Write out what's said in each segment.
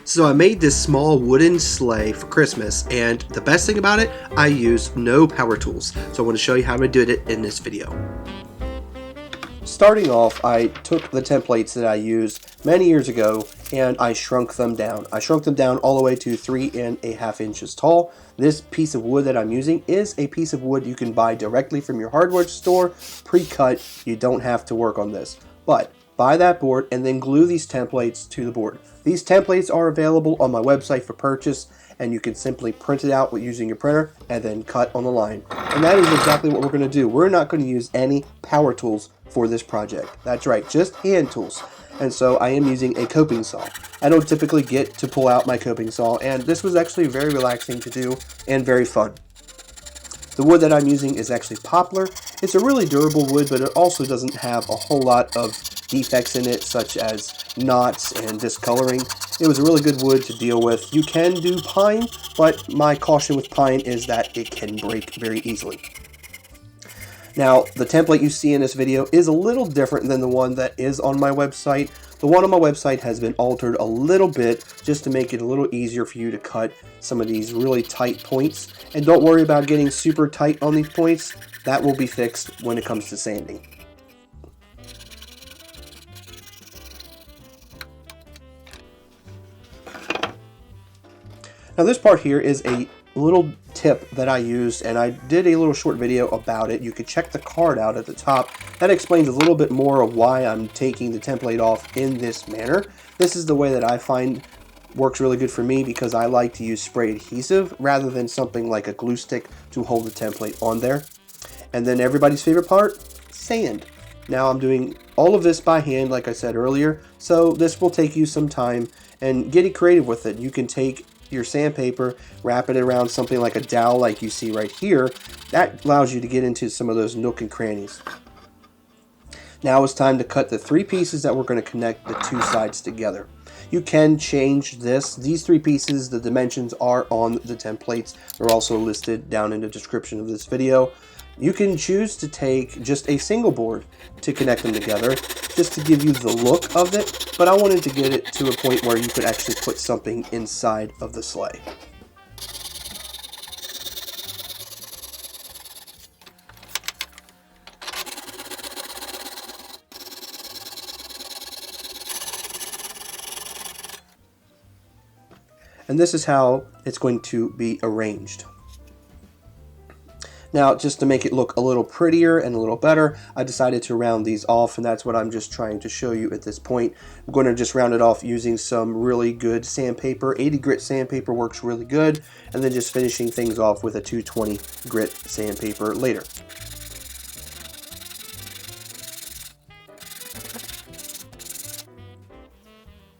So I made this small wooden sleigh for Christmas, and the best thing about it, I used no power tools. So I want to show you how I did it in this video. Starting off, I took the templates that I used many years ago and I shrunk them down. I shrunk them down all the way to 3.5 inches tall. This piece of wood that I'm using is a piece of wood you can buy directly from your hardware store, pre-cut. You don't have to work on this. But buy that board and then glue these templates to the board. These templates are available on my website for purchase, and you can simply print it out with using your printer and then cut on the line. And that is exactly what we're going to do. We're not going to use any power tools for this project. That's right, just hand tools. And so I am using a coping saw. I don't typically get to pull out my coping saw, and this was actually very relaxing to do and very fun. The wood that I'm using is actually poplar. It's a really durable wood, but it also doesn't have a whole lot of defects in it, such as knots and discoloring. It was a really good wood to deal with. You can do pine, but my caution with pine is that it can break very easily. Now, the template you see in this video is a little different than the one that is on my website. The one on my website has been altered a little bit just to make it a little easier for you to cut some of these really tight points. And don't worry about getting super tight on these points. That will be fixed when it comes to sanding. Now this part here is a little tip that I used, and I did a little short video about it. You could check the card out at the top. That explains a little bit more of why I'm taking the template off in this manner. This is the way that I find works really good for me, because I like to use spray adhesive rather than something like a glue stick to hold the template on there. And then everybody's favorite part, sand. Now I'm doing all of this by hand, like I said earlier, so this will take you some time, and getting creative with it. You can take your sandpaper, wrap it around something like a dowel like you see right here. That allows you to get into some of those nook and crannies. Now it's time to cut the three pieces that we're going to connect the two sides together. You can change this. These three pieces, the dimensions are on the templates. They're also listed down in the description of this video. You can choose to take just a single board to connect them together, just to give you the look of it, but I wanted to get it to a point where you could actually put something inside of the sleigh. And this is how it's going to be arranged. Now, just to make it look a little prettier and a little better, I decided to round these off, and that's what I'm just trying to show you at this point. I'm going to just round it off using some really good sandpaper. 80 grit sandpaper works really good, and then just finishing things off with a 220 grit sandpaper later.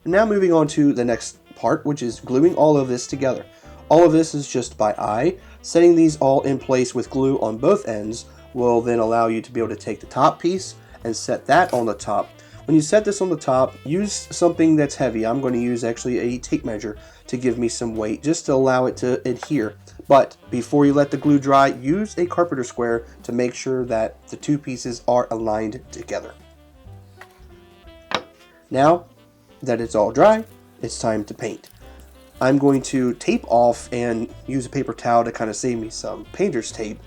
And now moving on to the next part, which is gluing all of this together. All of this is just by eye. Setting these all in place with glue on both ends will then allow you to be able to take the top piece and set that on the top. When you set this on the top, use something that's heavy. I'm going to use actually a tape measure to give me some weight, just to allow it to adhere. But before you let the glue dry, use a carpenter square to make sure that the two pieces are aligned together. Now that it's all dry, it's time to paint. I'm going to tape off and use a paper towel to kind of save me some painter's tape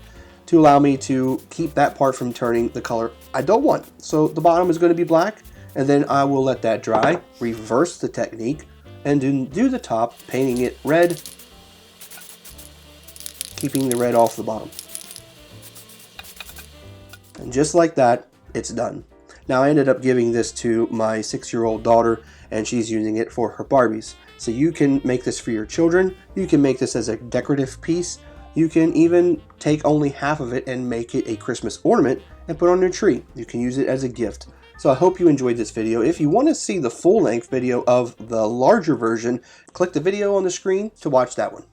to allow me to keep that part from turning the color I don't want. So the bottom is going to be black, and then I will let that dry, reverse the technique, and do the top, painting it red, keeping the red off the bottom. And just like that, it's done. Now I ended up giving this to my 6-year-old daughter, and she's using it for her Barbies. So you can make this for your children. You can make this as a decorative piece. You can even take only half of it and make it a Christmas ornament and put on your tree. You can use it as a gift. So I hope you enjoyed this video. If you want to see the full-length video of the larger version, click the video on the screen to watch that one.